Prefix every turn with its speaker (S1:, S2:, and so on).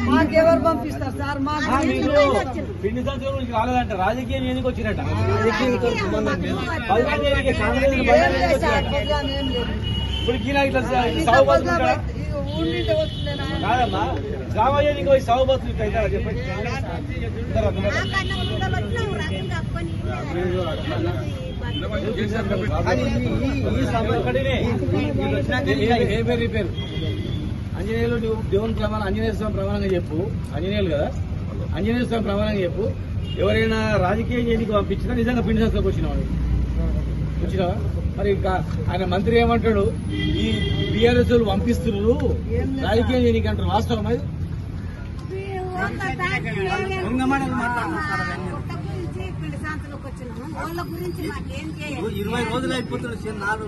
S1: మాకెవరు పంపిస్తారు సార్?
S2: పిండి సంవత్సరం నుంచి రాలేదంట. రాజకీయం ఎందుకు వచ్చినట్ట? ఇప్పుడు ఇట్లా సాగు బతుకుంటారా? కాదమ్మా, గ్రామయ్యానికి పోయి సాగు బతులు అయితే చెప్పండి. రిపేర్ ఆంజనేయులు దేవుని ప్రమాణం, ఆంజనేయ స్వామి ప్రమాణంగా చెప్పు. ఆంజనేయులు కదా, ఆంజనేయ స్వామి ప్రమాణంగా చెప్పు. ఎవరైనా రాజకీయం చేయడానికి పంపించినా నిజంగా పిండి సంస్థకు వచ్చినావు వచ్చినావా? మరి ఆయన మంత్రి ఏమంటాడు? ఈ బీఆర్ఎస్ వాళ్ళు పంపిస్తున్నారు రాజకీయం చేయడానికి అంటారు. వాస్తవం అది?
S1: 20 రోజులు అయిపోతున్నాడు.